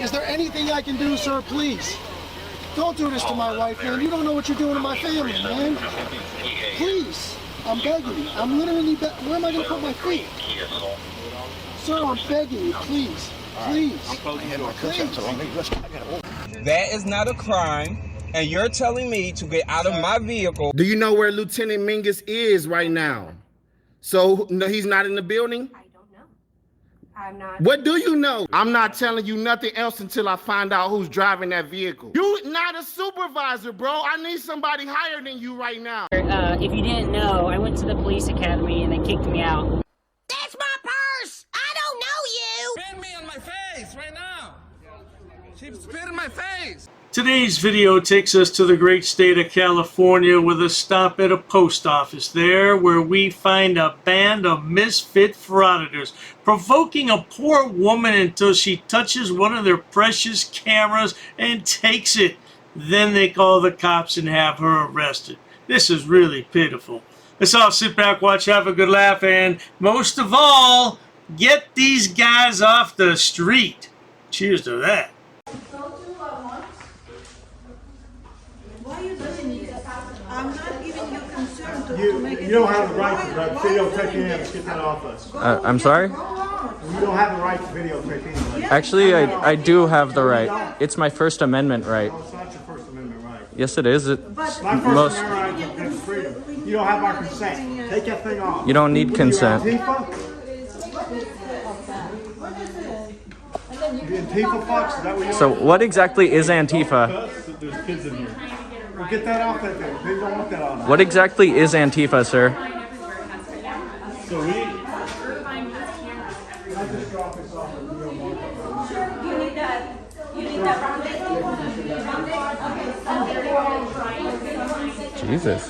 Is there anything I can do, sir? Please. Don't do this to my wife, man. You don't know what you're doing to my family, man. Please. I'm begging you. I'm literally where am I going to put my feet? Sir, I'm begging you. Please. Please. Please. That is not a crime, and you're telling me to get out of my vehicle. Do you know where Lieutenant Mingus is right now? So, no, he's not in the building? I don't know. I'm not. What do you know? I'm not telling you nothing else until I find out who's driving that vehicle. You're not a supervisor, bro. I need somebody higher than you right now. If you didn't know, I went to the police academy and they kicked me out. That's my purse! I don't know you! Spit me on my face right now. She spit in my face. Today's video takes us to the great state of California with a stop at a post office there where we find a band of misfit frauditors provoking a poor woman until she touches one of their precious cameras and takes it. Then they call the cops and have her arrested. This is really pitiful. Let's all sit back, watch, have a good laugh, and most of all, get these guys off the street. Cheers to that. I'm not giving you concern to make it. You don't have the right to videotape in. Let's get that off us. I'm sorry? You don't have the right to videotape in. Actually, I do have the right. It's my First Amendment right. No, it's not your First Amendment right. Yes, it is. It's My First most. Amendment right is freedom. You don't have our consent. Take that thing off. You don't need consent. You Antifa? You Antifa Fox? Is that what you So, what exactly is Antifa? There's kids in here. Well, get that off that thing. They don't want that on. What exactly is Antifa, sir? So we. Jesus.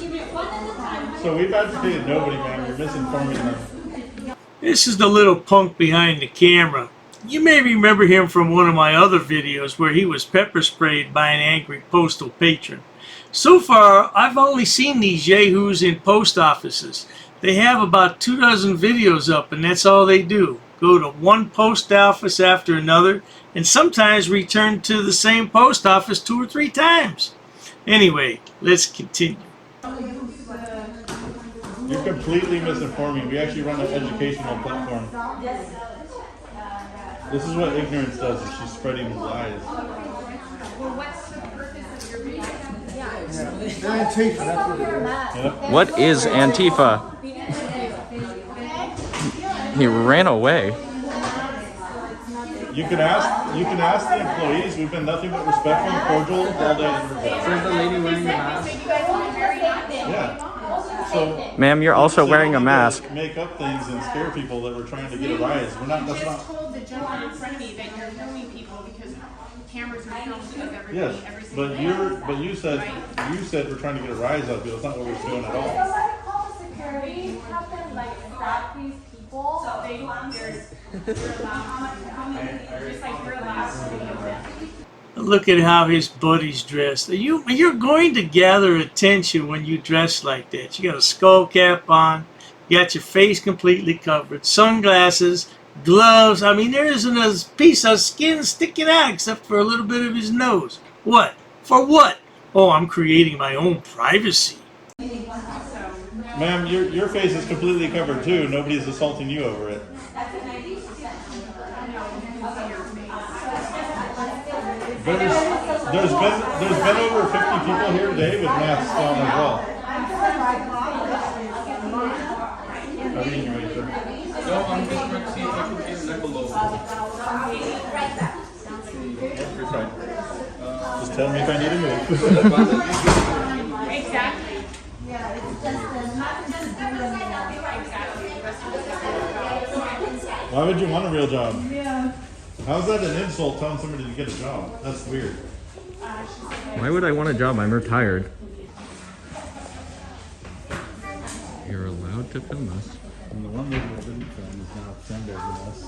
So we've advocated nobody, man. You're misinforming them. This is the little punk behind the camera. You may remember him from one of my other videos where he was pepper sprayed by an angry postal patron. So far, I've only seen these yahoos in post offices. They have about 24 videos up, and that's all they do. Go to one post office after another, and sometimes return to the same post office 2 or 3 times. Anyway, let's continue. You're completely misinforming. We actually run an educational platform. This is what ignorance does, is she's spreading lies. Antifa, that's what it is. What is Antifa? He ran away. You can ask the employees. We've been nothing but respectful and cordial all day. There's the lady wearing the mask. Yeah. So, Ma'am, you're also wearing a mask. Make up things and scare people that we're trying to get a rise. We're not. That's not. Told the gentleman in front of me that you're filming people because cameras are filmed of everybody. Yes, but you said we're trying to get a rise out of people. That's not what we're doing at all. Call security, have them like stop these people. So they you're allowed. Just like you're allowed to video them. Look at how his buddy's dressed. You're going to gather attention when you dress like that. You got a skull cap on, you got your face completely covered, sunglasses, gloves. I mean, there isn't a piece of skin sticking out except for a little bit of his nose. What? For what? Oh, I'm creating my own privacy. Ma'am, your face is completely covered too. Nobody's assaulting you over it. There's been over 50 people here today with masks on as well. I mean, you're right there. No, I'm just trying to see if I can get that below. Just tell me if I need to move. Exactly. Why would you want a real job? Yeah. How's that an insult telling somebody to get a job? That's weird. Why would I want a job? I'm retired. You're allowed to film us. And the one lady that didn't film is now offended with us.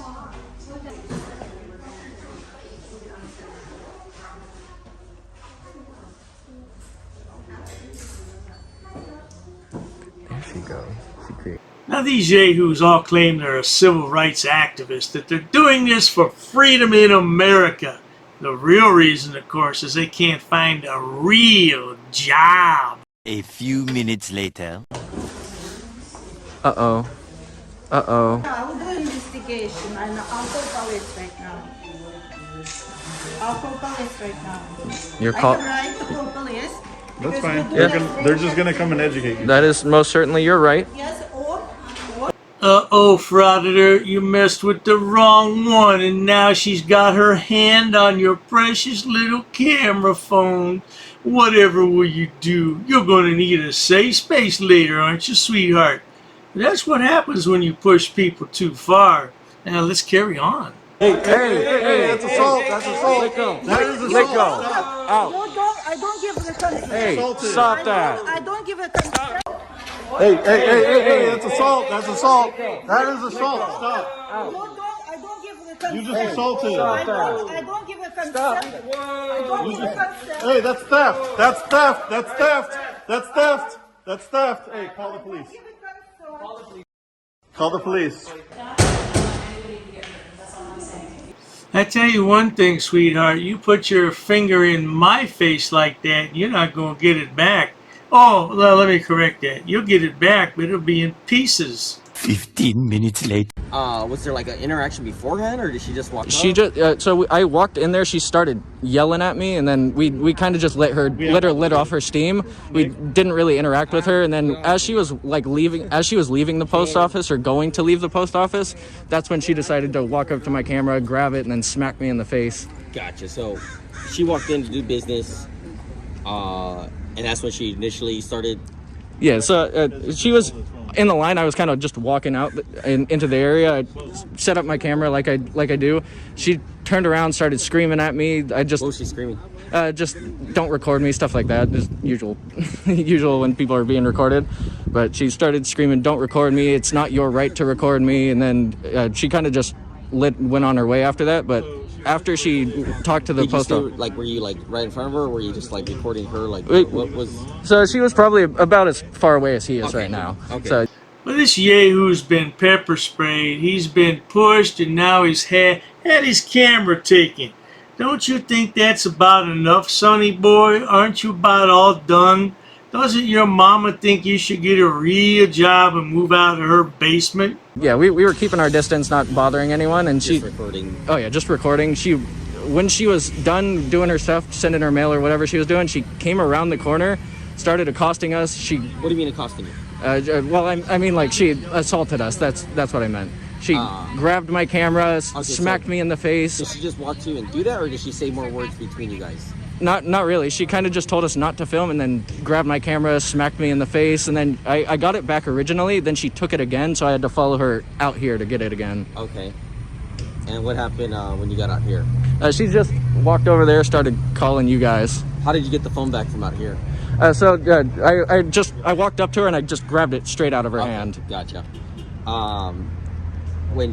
There she goes. Now these yahoos all claim they're a civil rights activist, that they're doing this for freedom in America. The real reason, of course, is they can't find a real job. A few minutes later. Uh-oh. Uh-oh. I will do an investigation and I'll call police right now. I'll call police right now. You're I call- have right to call police. That's fine. Yeah. They're just gonna come and educate you. That is most certainly your right. Yes, or Uh-oh, Frauditor, you messed with the wrong one, and now she's got her hand on your precious little camera phone. Whatever will you do? You're going to need a safe space later, aren't you, sweetheart? That's what happens when you push people too far. Now, let's carry on. Hey, that's assault. That's assault. Let go. That is assault. Let go. Stop. Out. I don't give the consent. Hey, Assaulted. stop that. I don't give a consent. Hey, that's assault. That's assault. That is assault. Stop. I don't give the consent. You just assaulted. I don't give a consent. I don't give a consent. Hey, that's theft. That's theft. That's theft. That's theft. That's theft. Hey, call the police. Call the police. I tell you one thing, sweetheart. You put your finger in my face like that, you're not going to get it back. Oh, well, let me correct that. You'll get it back, but it'll be in pieces. 15 minutes later. Was there like an interaction beforehand, or did she just walk She up? just I walked in there. She started yelling at me, and then we kind of just let her lit off her steam. We didn't really interact with her, and then as she was leaving the post office or going to leave the post office, that's when she decided to walk up to my camera, grab it, and then smack me in the face. Gotcha. So she walked in to do business, and that's when she initially started. Yeah. So she was in the line. I was kind of just walking out into the area. I set up my camera like I do. She turned around, started screaming at me. What was she screaming? Just don't record me, stuff like that. Just usual when people are being recorded. But she started screaming, "Don't record me. It's not your right to record me." And then she kind of just went on her way after that. But after she talked to the post office, were you like right in front of her, or were you just like recording her? Like, what was? So she was probably about as far away as he is right now. Okay. So, Well, this yahoo's been pepper sprayed. He's been pushed, and now he's had his camera taken. Don't you think that's about enough, sonny boy? Aren't you about all done? Doesn't your mama think you should get a real job and move out of her basement? yeah, we were keeping our distance, not bothering anyone, and Just recording. Oh yeah, just recording. When she was done doing her stuff, sending her mail or whatever she was doing, she came around the corner, started accosting us. What do you mean accosting you? Well, I mean, like, she assaulted us. That's what I meant. She grabbed my camera, smacked me in the face. Did she just walk to you and do that, or did she say more words between you guys? Not really. She kind of just told us not to film, and then grabbed my camera, smacked me in the face, and then I got it back originally. Then she took it again, so I had to follow her out here to get it again. Okay. And what happened when you got out here? She just walked over there, started calling you guys. How did you get the phone back from out here? I walked up to her and I just grabbed it straight out of her hand. Gotcha. When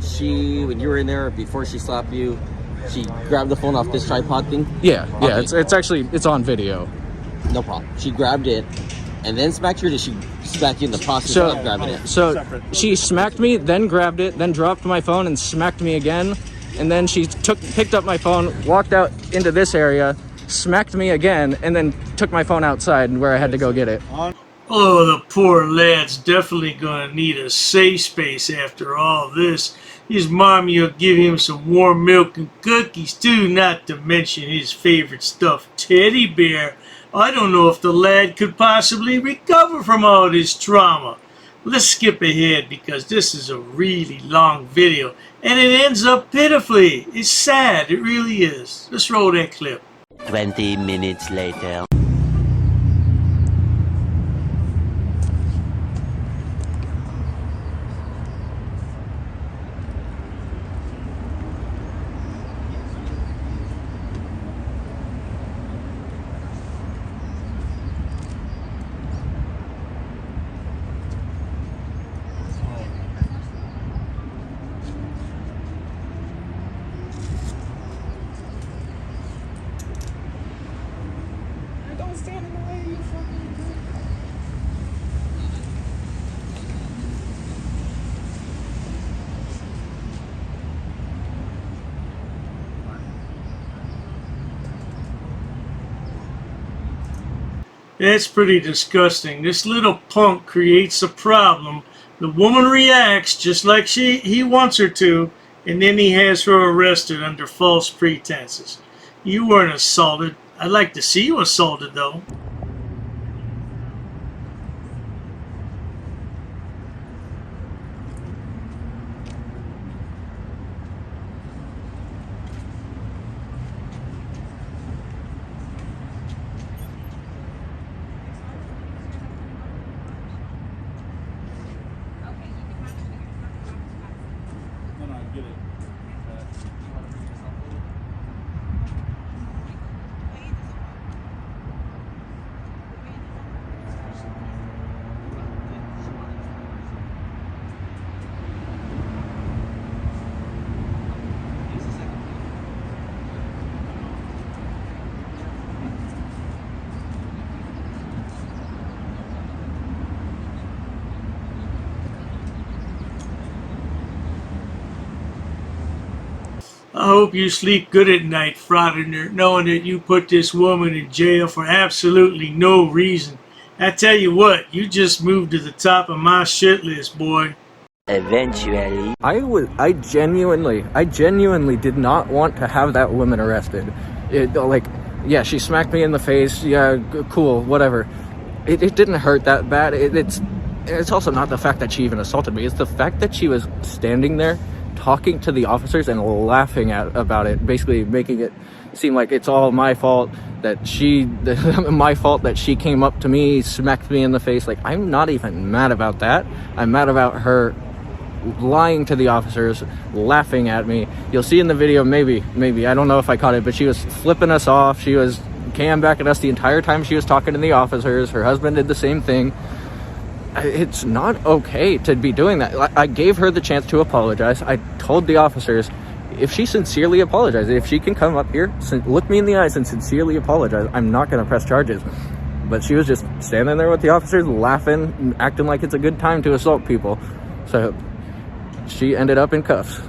you were in there before she slapped you, she grabbed the phone off this tripod thing? Yeah, Okay. it's on video. No problem. She grabbed it and then smacked you, or did she smack you in the process of grabbing it? So she smacked me, then grabbed it, then dropped my phone and smacked me again. And then she picked up my phone, walked out into this area, smacked me again, and then took my phone outside where I had to go get it. Oh, the poor lad's definitely gonna need a safe space after all this. His mommy will give him some warm milk and cookies too, not to mention his favorite stuffed teddy bear. I don't know if the lad could possibly recover from all this trauma. Let's skip ahead because this is a really long video and it ends up pitifully. It's sad, it really is. Let's roll that clip. 20 minutes later. That's pretty disgusting. This little punk creates a problem. The woman reacts just like he wants her to, and then he has her arrested under false pretenses. You weren't assaulted. I'd like to see you assaulted, though. I hope you sleep good at night, Frauditor, knowing that you put this woman in jail for absolutely no reason. I tell you what, you just moved to the top of my shit list, boy. Eventually. I genuinely did not want to have that woman arrested. Yeah, she smacked me in the face. Yeah, cool, whatever. It didn't hurt that bad. It's also not the fact that she even assaulted me. It's the fact that she was standing there talking to the officers and laughing about it, basically making it seem like it's all my fault that she came up to me, smacked me in the face. Like, I'm not even mad about that. I'm mad about her lying to the officers, laughing at me. You'll see in the video, maybe, I don't know if I caught it, but she was flipping us off. She was cam backing us the entire time she was talking to the officers. Her husband did the same thing. It's not okay to be doing that. I gave her the chance to apologize. I told the officers, if she sincerely apologizes, if she can come up here, look me in the eyes and sincerely apologize, I'm not going to press charges. But she was just standing there with the officers, laughing, acting like it's a good time to assault people. So she ended up in cuffs.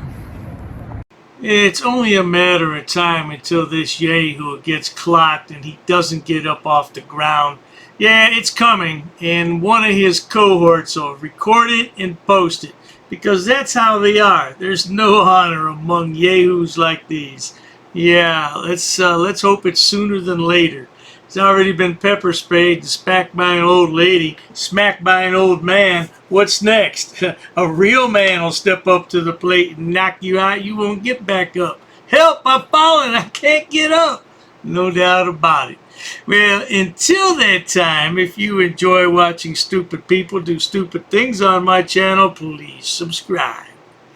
It's only a matter of time until this yahoo gets clocked and he doesn't get up off the ground. Yeah, it's coming, and one of his cohorts will record it and post it, because that's how they are. There's no honor among yahoos like these. Yeah, let's hope it's sooner than later. He's already been pepper sprayed and smacked by an old lady, smacked by an old man. What's next? A real man will step up to the plate and knock you out. You won't get back up. Help, I've fallen. I can't get up. No doubt about it. Well, until that time, if you enjoy watching stupid people do stupid things on my channel, please subscribe.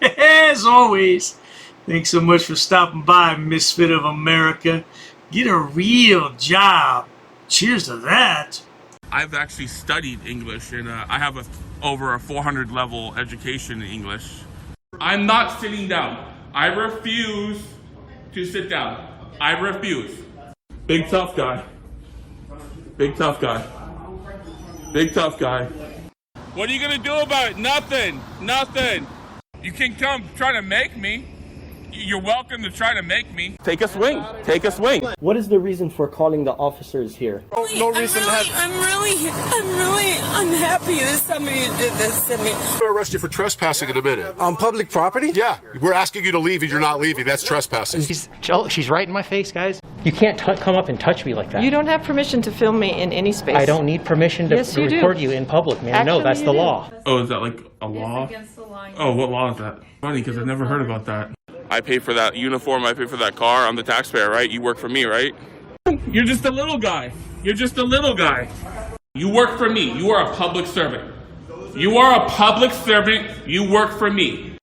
As always, thanks so much for stopping by, Misfit of America. Get a real job. Cheers to that. I've actually studied English, and I have over a 400 level education in English. I'm not sitting down. I refuse to sit down. I refuse. Big tough guy. Big tough guy. Big tough guy. What are you gonna do about it? Nothing. Nothing. You can come try to make me. You're welcome to try to make me. Take a swing. Take a swing. What is the reason for calling the officers here? No reason. I'm really unhappy that somebody did this to me. I'm gonna arrest you for trespassing in a minute. On public property? Yeah, we're asking you to leave and you're not leaving. That's trespassing. She's right in my face, guys. You can't come up and touch me like that. You don't have permission to film me in any space. I don't need permission to Yes, you do. record you in public, man. Actually, no, that's the you do. law. Oh, is that like a law? Against the law. Oh, what law is that? Funny, because I've never heard about that. I pay for that uniform, I pay for that car, I'm the taxpayer, right? You work for me, right? You're just a little guy. You're just a little guy. You work for me. You are a public servant. You are a public servant. You work for me.